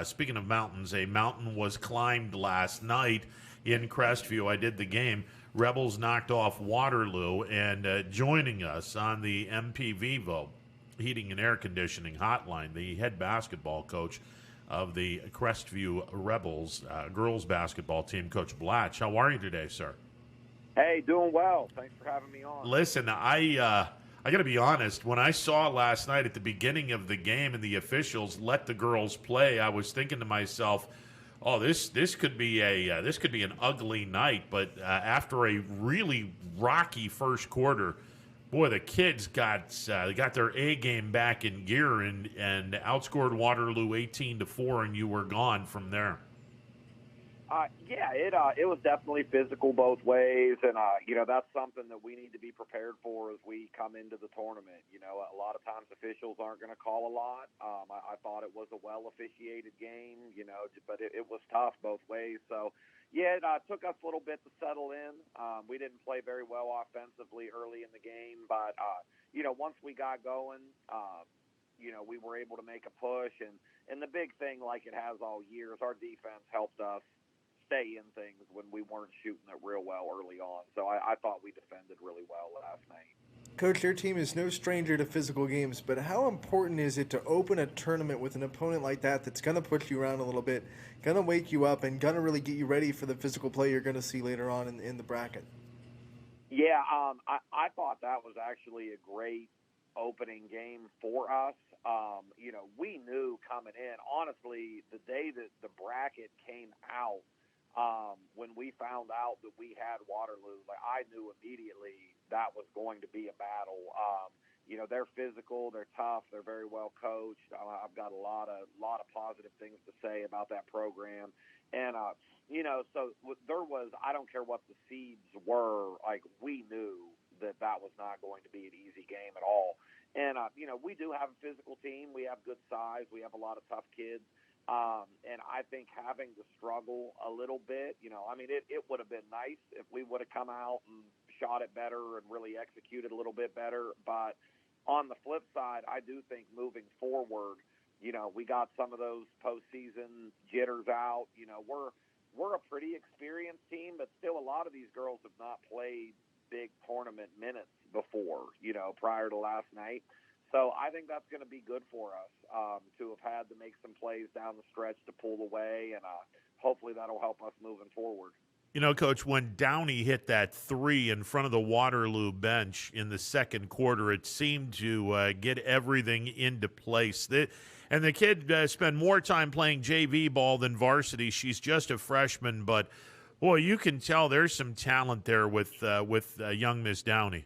Speaking of mountains, a mountain was climbed last night in Crestview. I did the game. Rebels knocked off Waterloo, and joining us on the MPVivo Heating and Air Conditioning Hotline, the head basketball coach of the Crestview Rebels girls basketball team, Coach Blatch. How are you today, sir? Hey, doing well. Thanks for having me on. Listen, I got to be honest. When I saw last night at the beginning of the game and the officials let the girls play, I was thinking to myself, "Oh, this could be an ugly night." But after a really rocky first quarter, boy, the kids got their A game back in gear and outscored Waterloo 18-4, and you were gone from there. It was definitely physical both ways, and that's something that we need to be prepared for as we come into the tournament. A lot of times officials aren't going to call a lot. I thought it was a well officiated game, but it was tough both ways. So it took us a little bit to settle in. We didn't play very well offensively early in the game, but once we got going, we were able to make a push, and the big thing, like it has all year, is our defense helped us stay in things when we weren't shooting it real well early on. So I thought we defended really well last night. Coach, your team is no stranger to physical games, but how important is it to open a tournament with an opponent like that that's going to push you around a little bit, going to wake you up, and going to really get you ready for the physical play you're going to see later on in the bracket? Yeah, I thought that was actually a great opening game for us. We knew coming in, honestly, the day that the bracket came out, when we found out that we had Waterloo, I knew immediately that was going to be a battle. They're physical, they're tough, they're very well coached. I've got a lot of positive things to say about that program, and so there was. I don't care what the seeds were. We knew that was not going to be an easy game at all. And we do have a physical team. We have good size. We have a lot of tough kids. And I think having to struggle a little bit, it would have been nice if we would have come out and shot it better and really executed a little bit better. But on the flip side, I do think moving forward, we got some of those postseason jitters out. We're a pretty experienced team, but still a lot of these girls have not played big tournament minutes before, prior to last night. So I think that's going to be good for us to have had to make some plays down the stretch to pull away, and hopefully that'll help us moving forward. Coach, when Downey hit that three in front of the Waterloo bench in the second quarter, it seemed to get everything into place. And the kid spent more time playing JV ball than varsity. She's just a freshman, but boy, you can tell there's some talent there with young Miss Downey.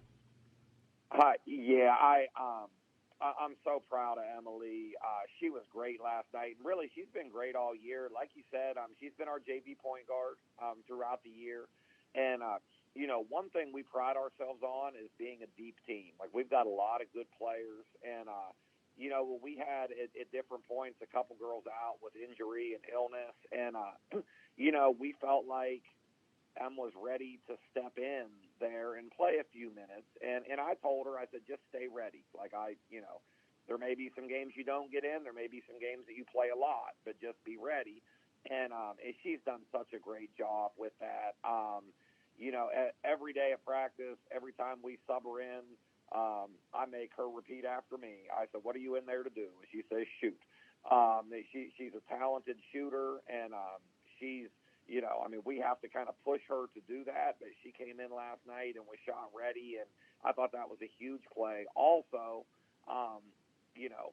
I'm so proud of Emily. She was great last night. And really, she's been great all year. Like you said, she's been our JV point guard throughout the year. And, one thing we pride ourselves on is being a deep team. We've got a lot of good players. And, we had at different points a couple girls out with injury and illness. And, we felt like Em was ready to step in there and play a few minutes. And I told her, I said, just stay ready. There may be some games you don't get in. There may be some games that you play a lot, but just be ready. And she's done such a great job with that. Every day of practice, every time we sub her in, I make her repeat after me. I said, what are you in there to do? And she says, shoot. She's a talented shooter, and she's, we have to kind of push her to do that, but she came in last night and was shot ready, and I thought that was a huge play. Also,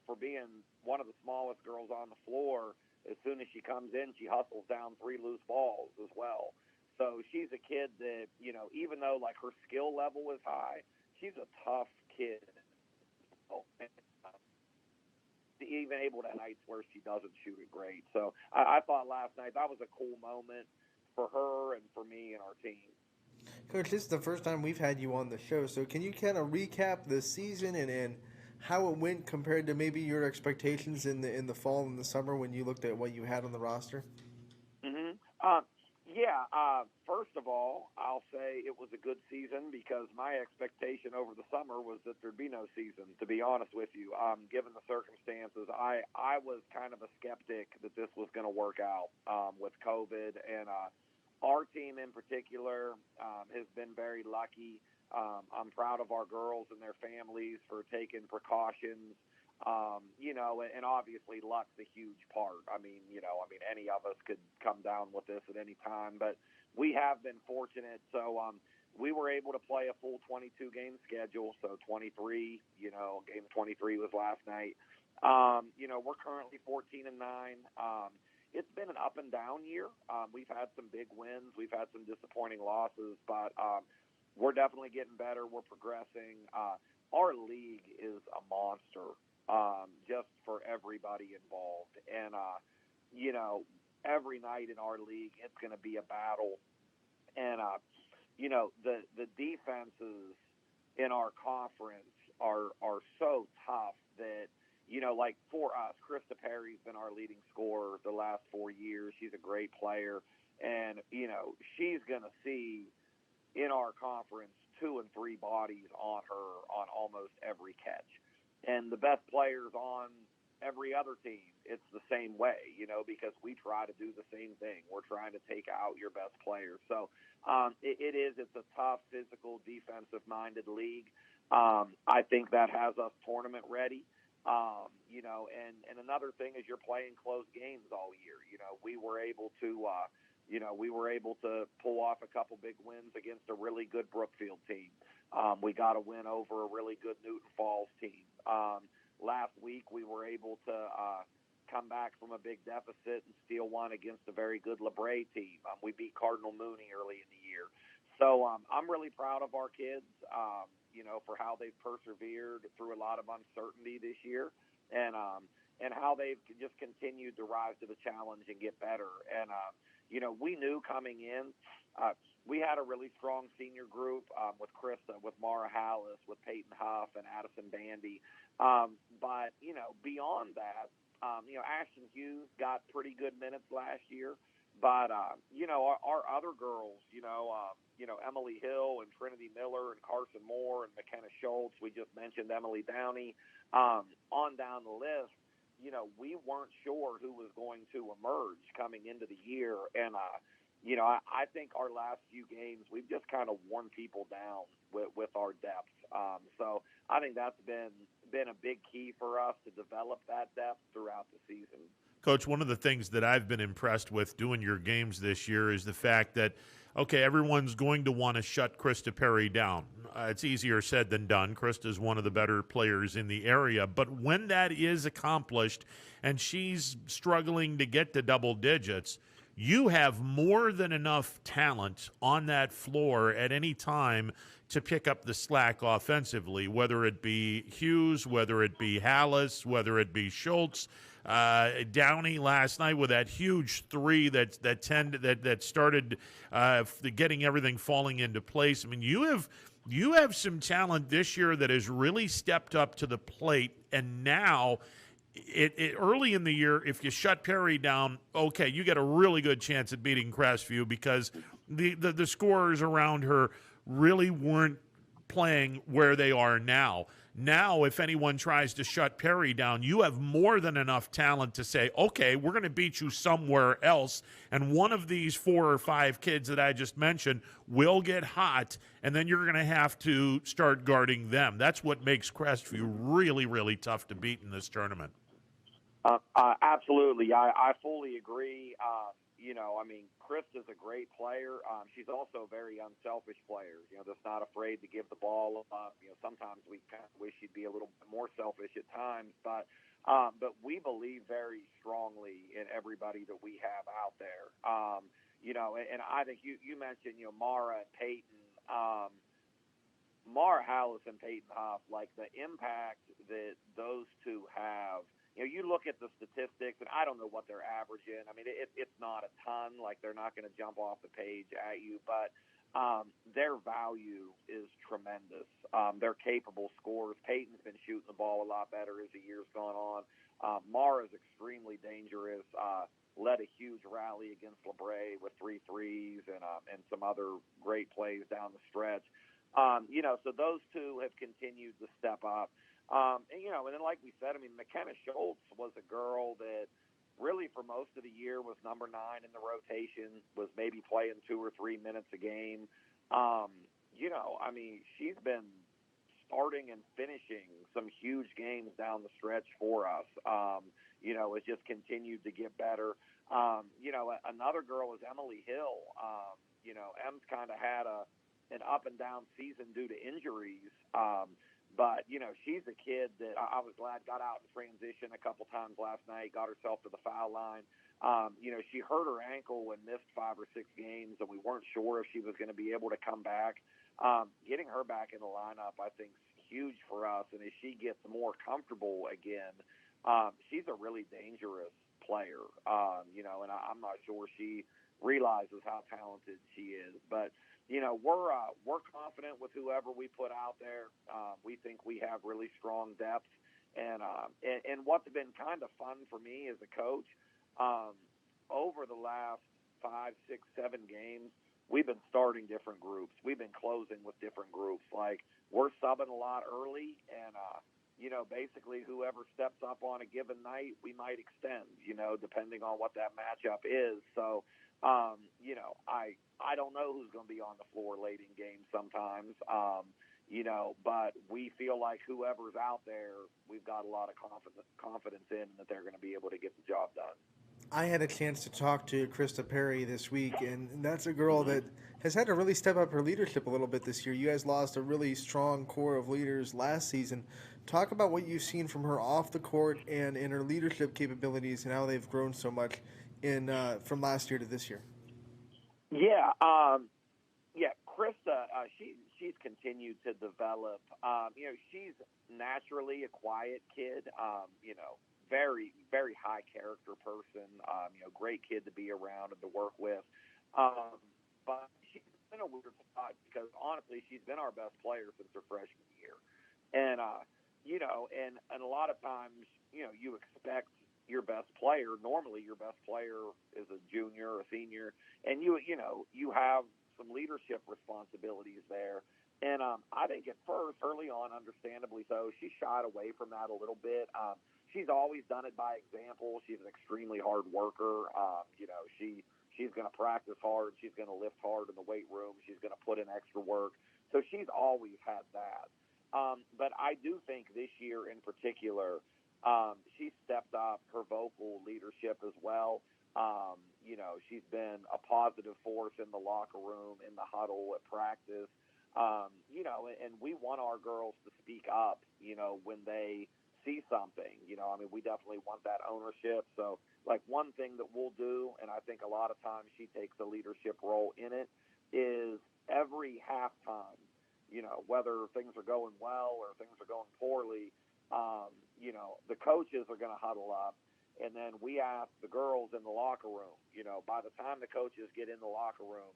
for being one of the smallest girls on the floor, as soon as she comes in, she hustles down 3 loose balls as well. So she's a kid that, even though, her skill level is high, she's a tough kid. Even able to have nights where she doesn't shoot it great. So I thought last night that was a cool moment for her and for me and our team. Coach, this is the first time we've had you on the show, so can you kind of recap the season and how it went compared to maybe your expectations in the fall and the summer when you looked at what you had on the roster? Mm-hmm. Yeah, first of all, I'll say it was a good season because my expectation over the summer was that there'd be no season, to be honest with you. Given the circumstances, I was kind of a skeptic that this was going to work out with COVID. And our team in particular has been very lucky. I'm proud of our girls and their families for taking precautions. And obviously luck's a huge part. I mean, any of us could come down with this at any time, but we have been fortunate. So, we were able to play a full 22 game schedule. So 23, game 23 was last night. We're currently 14-9. It's been an up and down year. We've had some big wins. We've had some disappointing losses, but, we're definitely getting better. We're progressing. Our league is a monster. Just for everybody involved. And, every night in our league, it's going to be a battle. And, the defenses in our conference are so tough that, like for us, Krista Perry's been our leading scorer the last 4 years. She's a great player. And, she's going to see in our conference 2 and 3 bodies on her on almost every catch. And the best players on every other team, it's the same way, because we try to do the same thing. We're trying to take out your best players. So it's a tough, physical, defensive-minded league. I think that has us tournament ready. And another thing is you're playing close games all year. We were able to pull off a couple big wins against a really good Brookfield team. We got a win over a really good Newton Falls team. Last week we were able to come back from a big deficit and steal one against a very good LaBrae team. We beat Cardinal Mooney early in the year. So I'm really proud of our kids, for how they've persevered through a lot of uncertainty this year and how they've just continued to rise to the challenge and get better. And, we knew coming in, we had a really strong senior group with Krista, with Mara Hallis, with Peyton Hoff, and Addison Bandy. But, beyond that, Ashton Hughes got pretty good minutes last year. But, our other girls, Emily Hill and Trinity Miller and Carson Moore and Mckenna Schultz, we just mentioned Emily Downey, on down the list. We weren't sure who was going to emerge coming into the year. And, I think our last few games, we've just kind of worn people down with our depth. So I think that's been a big key for us to develop that depth throughout the season. Coach, one of the things that I've been impressed with doing your games this year is the fact that, okay, everyone's going to want to shut Krista Perry down. It's easier said than done. Krista's one of the better players in the area. But when that is accomplished and she's struggling to get to double digits, you have more than enough talent on that floor at any time to pick up the slack offensively, whether it be Hughes, whether it be Hallis, whether it be Schultz. Downey last night with that huge three that started getting everything falling into place. I mean, you have some talent this year that has really stepped up to the plate, and now early in the year, if you shut Perry down, okay, you get a really good chance at beating Crestview because the scorers around her really weren't playing where they are now. Now, if anyone tries to shut Perry down, you have more than enough talent to say, okay, we're going to beat you somewhere else, and one of these 4 or 5 kids that I just mentioned will get hot, and then you're going to have to start guarding them. That's what makes Crestview really, really tough to beat in this tournament. Absolutely. I fully agree. Krista's a great player. She's also a very unselfish player, that's not afraid to give the ball up. Sometimes we kind of wish she'd be a little bit more selfish at times, but we believe very strongly in everybody that we have out there. And I think you mentioned, Mara and Peyton, Mara Hallis and Peyton Hoff, like the impact that those two have. You look at the statistics, and I don't know what they're averaging. I mean, it's not a ton. Like, they're not going to jump off the page at you, but their value is tremendous. They're capable scorers. Peyton's been shooting the ball a lot better as the year's gone on. Mara's extremely dangerous. led a huge rally against LaBrae with 3 threes and some other great plays down the stretch. So those two have continued to step up. And then like we said, I mean, Mckenna Schultz was a girl that really for most of the year was number 9 in the rotation, was maybe playing 2 or 3 minutes a game. I mean, she's been starting and finishing some huge games down the stretch for us. It's just continued to get better. Another girl is Emily Hill. Em's kind of had an up and down season due to injuries. But she's a kid that I was glad got out in transition a couple times last night, got herself to the foul line. She hurt her ankle and missed 5 or 6 games, and we weren't sure if she was going to be able to come back. Getting her back in the lineup, I think, is huge for us. And as she gets more comfortable again, she's a really dangerous player. And I'm not sure she realizes how talented she is. But we're confident with whoever we put out there. We think we have really strong depth. And what's been kind of fun for me as a coach, over the last 5, 6, 7 games, we've been starting different groups. We've been closing with different groups. Like, we're subbing a lot early, and basically whoever steps up on a given night, we might extend, depending on what that matchup is. So, I don't know who's going to be on the floor late in games sometimes, but we feel like whoever's out there, we've got a lot of confidence in that they're going to be able to get the job done. I had a chance to talk to Krista Perry this week, and that's a girl that has had to really step up her leadership a little bit this year. You guys lost a really strong core of leaders last season. Talk about what you've seen from her off the court and in her leadership capabilities and how they've grown so much from last year to this year. Yeah, Krista, she's continued to develop. She's naturally a quiet kid. Very, very high character person. Great kid to be around and to work with. But she's in a weird spot because honestly, she's been our best player since her freshman year, and and a lot of times, you expect your best player. Normally, your best player is a junior or a senior, and you have some leadership responsibilities there. And I think at first, early on, understandably so, she shied away from that a little bit. She's always done it by example. She's an extremely hard worker. She's going to practice hard. She's going to lift hard in the weight room. She's going to put in extra work. So she's always had that. But I do think this year in particular, she stepped up her vocal leadership as well. She's been a positive force in the locker room, in the huddle, at practice. And we want our girls to speak up, when they see something. We definitely want that ownership. So, like, one thing that we'll do, and I think a lot of times she takes a leadership role in it, is every halftime, whether things are going well or things are going poorly, the coaches are going to huddle up, and then we ask the girls in the locker room, by the time the coaches get in the locker room,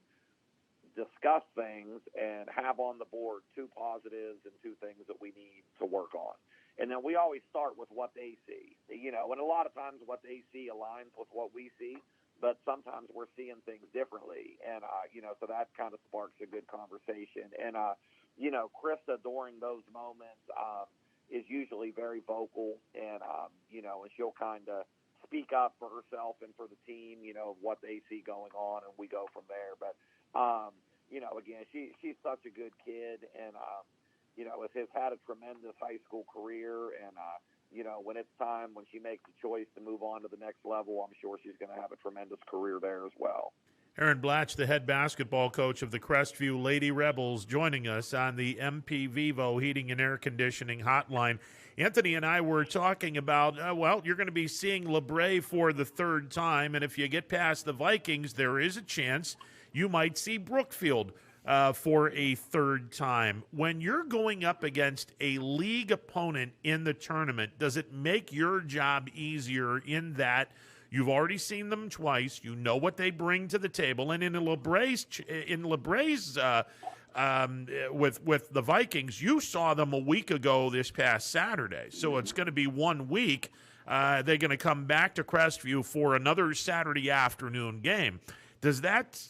discuss things and have on the board 2 positives and 2 things that we need to work on. And then we always start with what they see, and a lot of times what they see aligns with what we see, but sometimes we're seeing things differently. And, so that kind of sparks a good conversation. And, Krista during those moments is usually very vocal, and, and she'll kind of speak up for herself and for the team, what they see going on, and we go from there. But, again, she's such a good kid, and, has had a tremendous high school career, and, when it's time, when she makes the choice to move on to the next level, I'm sure she's going to have a tremendous career there as well. Aaron Blatch, the head basketball coach of the Crestview Lady Rebels, joining us on the MP Vivo Heating and Air Conditioning Hotline. Anthony and I were talking about, you're going to be seeing LaBrae for the 3rd time, and if you get past the Vikings, there is a chance you might see Brookfield for a 3rd time. When you're going up against a league opponent in the tournament, does it make your job easier in that you've already seen them twice, you know what they bring to the table, and in LaBrae's with the Vikings, you saw them a week ago this past Saturday, so it's going to be 1 week. they're going to come back to Crestview for another Saturday afternoon game. Does that,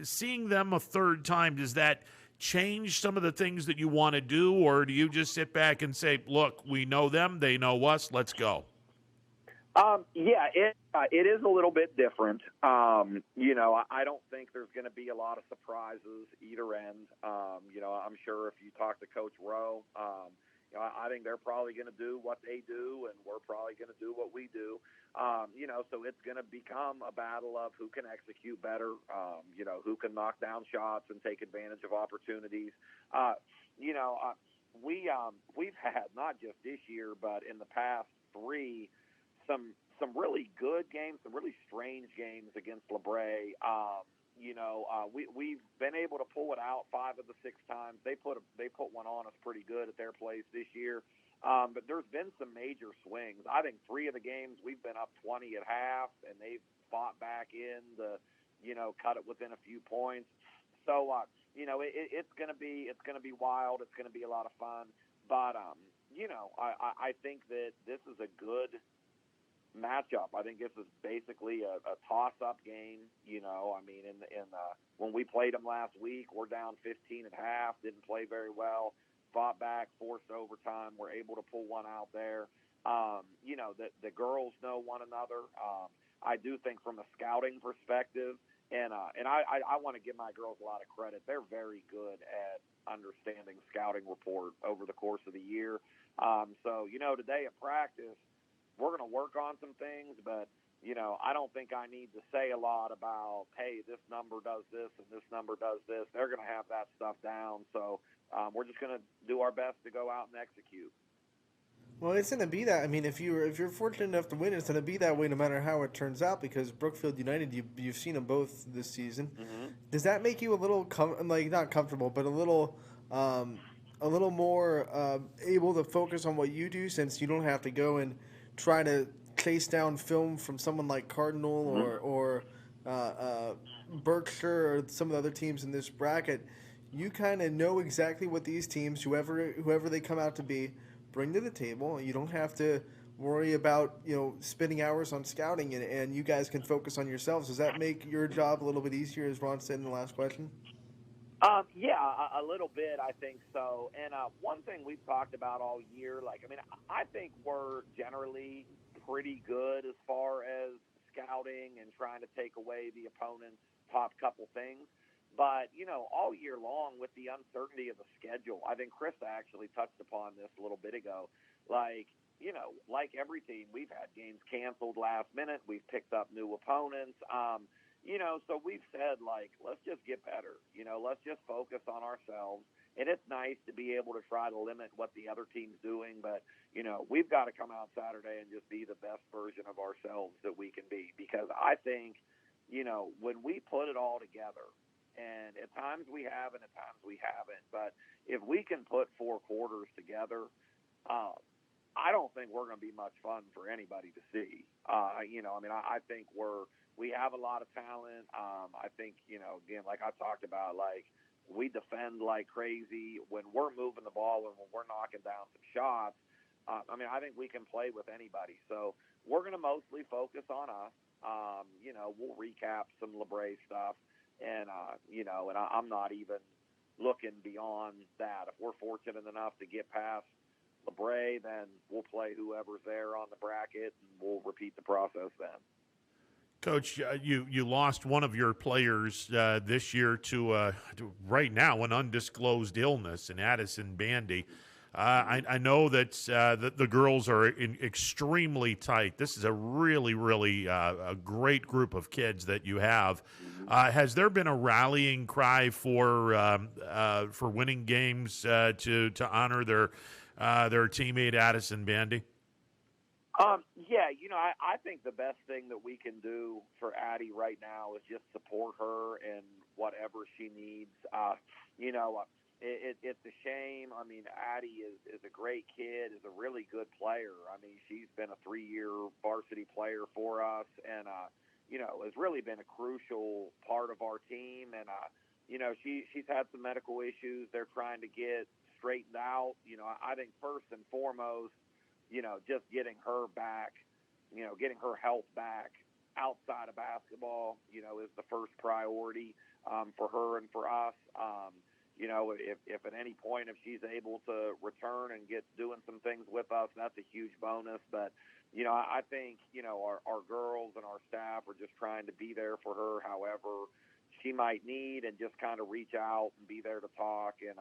seeing them a third time, does that change some of the things that you want to do, or do you just sit back and say, look, we know them, they know us, let's go? Yeah, it is a little bit different. I don't think there's going to be a lot of surprises either end. I'm sure if you talk to Coach Rowe, I think they're probably going to do what they do, and we're probably going to do what we do. So it's going to become a battle of who can execute better, who can knock down shots and take advantage of opportunities. We've had, not just this year, but in the past three, some really good games, some really strange games against LaBrae. We've been able to pull it out 5 of the 6 times. They put one on us pretty good at their place this year. But there's been some major swings. I think 3 of the games we've been up 20 at half, and they've fought back in to, cut it within a few points. So it's gonna be wild. It's gonna be a lot of fun. But I think that this is a good matchup. I think this is basically a toss-up game. When we played them last week, we're down 15 at half, didn't play very well, fought back, forced overtime, were able to pull one out there. The girls know one another. I do think from a scouting perspective, and I want to give my girls a lot of credit. They're very good at understanding scouting report over the course of the year. Today at practice, we're going to work on some things, but, I don't think I need to say a lot about, hey, this number does this and this number does this. They're going to have that stuff down. So we're just going to do our best to go out and execute. Well, it's going to be that. I mean, if you're fortunate enough to win, it's going to be that way no matter how it turns out, because Brookfield United, you've seen them both this season. Mm-hmm. Does that make you a little, not comfortable, but a little more able to focus on what you do, since you don't have to go and try to chase down film from someone like Cardinal or Berkshire or some of the other teams in this bracket? You kind of know exactly what these teams, whoever they come out to be, bring to the table. You don't have to worry about spending hours on scouting, and you guys can focus on yourselves. Does that make your job a little bit easier, as Ron said in the last question? Yeah, a little bit, I think so. And one thing we've talked about all year, I think we're generally pretty good as far as scouting and trying to take away the opponent's top couple things. But, all year long with the uncertainty of the schedule, I think Krista actually touched upon this a little bit ago. Like every team, we've had games canceled last minute. We've picked up new opponents. So we've said, let's just get better. Let's just focus on ourselves. And it's nice to be able to try to limit what the other team's doing. But, we've got to come out Saturday and just be the best version of ourselves that we can be. Because I think, when we put it all together, and at times we have and at times we haven't, but if we can put 4 quarters together, I don't think we're going to be much fun for anybody to see. I think we have a lot of talent. I think, again, like I talked about, we defend like crazy. When we're moving the ball and when we're knocking down some shots, I think we can play with anybody. So we're going to mostly focus on us. We'll recap some LaBrae stuff, and I'm not even looking beyond that. If we're fortunate enough to get past LaBrae, then we'll play whoever's there on the bracket, and we'll repeat the process then. Coach, you lost one of your players this year to right now an undisclosed illness in Addison Bandy. I know that the girls are extremely tight. This is a really, really a great group of kids that you have. Has there been a rallying cry for winning games to honor their teammate Addison Bandy? I think the best thing that we can do for Addie right now is just support her in whatever she needs. It's a shame. Addie is a great kid, is a really good player. She's been a 3-year varsity player for us, and has really been a crucial part of our team. And she's had some medical issues they're trying to get straightened out. I think first and foremost, just getting her back getting her health back outside of basketball, is the first priority for her and for us. If at any point, if she's able to return and get doing some things with us, that's a huge bonus. But, I think, our girls and our staff are just trying to be there for her however she might need, and just kind of reach out and be there to talk and,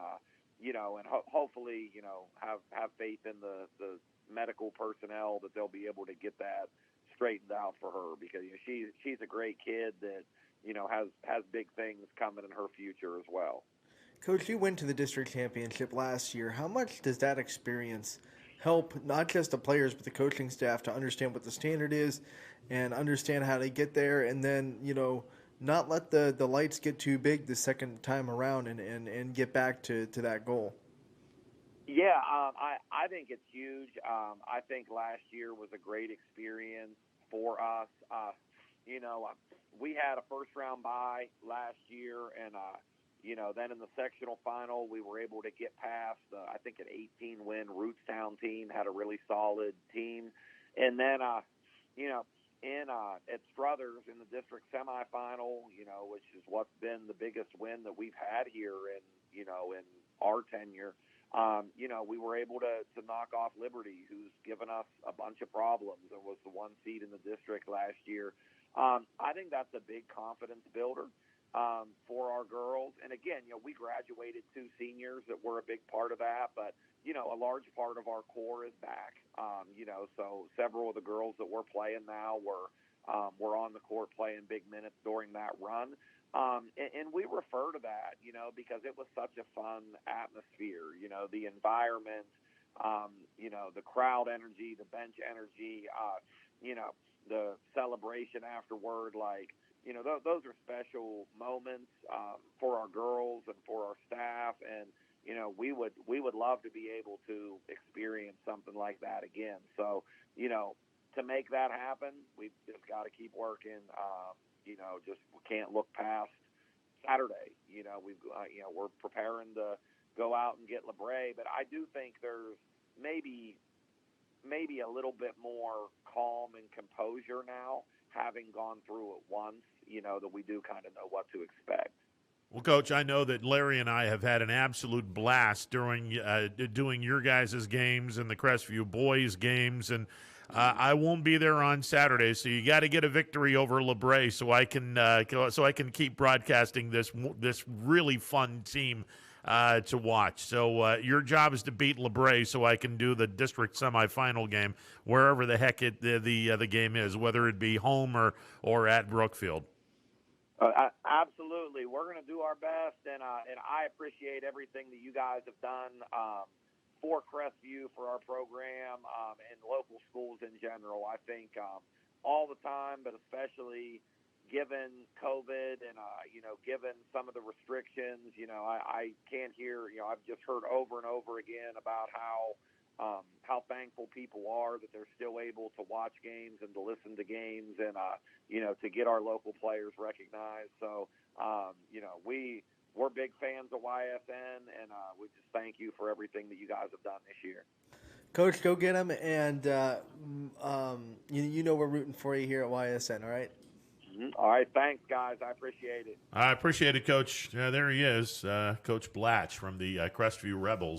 hopefully, have faith in the medical personnel that they'll be able to get that straightened out for her, because she's a great kid that has big things coming in her future as well. Coach, you went to the district championship last year. How much does that experience help not just the players but the coaching staff to understand what the standard is and understand how to get there, and then not let the lights get too big the second time around and get back to that goal? Yeah, I think it's huge. I think last year was a great experience for us. We had a first-round bye last year, and, then in the sectional final, we were able to get past, I think, an 18-win Rootstown team, had a really solid team. And then, at Struthers in the district semifinal, which is what's been the biggest win that we've had here in our tenure, we were able to knock off Liberty, who's given us a bunch of problems and was the 1 seed in the district last year. I think that's a big confidence builder for our girls. And again, we graduated 2 seniors that were a big part of that, but, a large part of our core is back. So several of the girls that we're playing now were on the court playing big minutes during that run. And we refer to that, because it was such a fun atmosphere, the environment, the crowd energy, the bench energy, the celebration afterward, those are special moments for our girls and for our staff. And, we would love to be able to experience something like that again. So, to make that happen, we've just got to keep working. We can't look past Saturday. We're preparing to go out and get LaBrae, but I do think there's maybe a little bit more calm and composure now, having gone through it once, that we do kind of know what to expect. Well, Coach, I know that Larry and I have had an absolute blast during doing your guys' games and the Crestview boys' games, and I won't be there on Saturday, so you got to get a victory over LaBrae so I can keep broadcasting this really fun team to watch. So your job is to beat LaBrae so I can do the district semifinal game wherever the heck the game is, whether it be home or at Brookfield. Absolutely, we're going to do our best, and I appreciate everything that you guys have done for Crestview, for our program, and local schools in general. I think all the time, but especially given COVID and, given some of the restrictions, I can't hear, I've just heard over and over again about how thankful people are that they're still able to watch games and to listen to games and, to get our local players recognized. So, we're big fans of YSN, and we just thank you for everything that you guys have done this year. Coach, go get them, and we're rooting for you here at YSN, all right? Mm-hmm. All right, thanks, guys. I appreciate it. I appreciate it, Coach. There he is, Coach Blatch from the Crestview Rebels.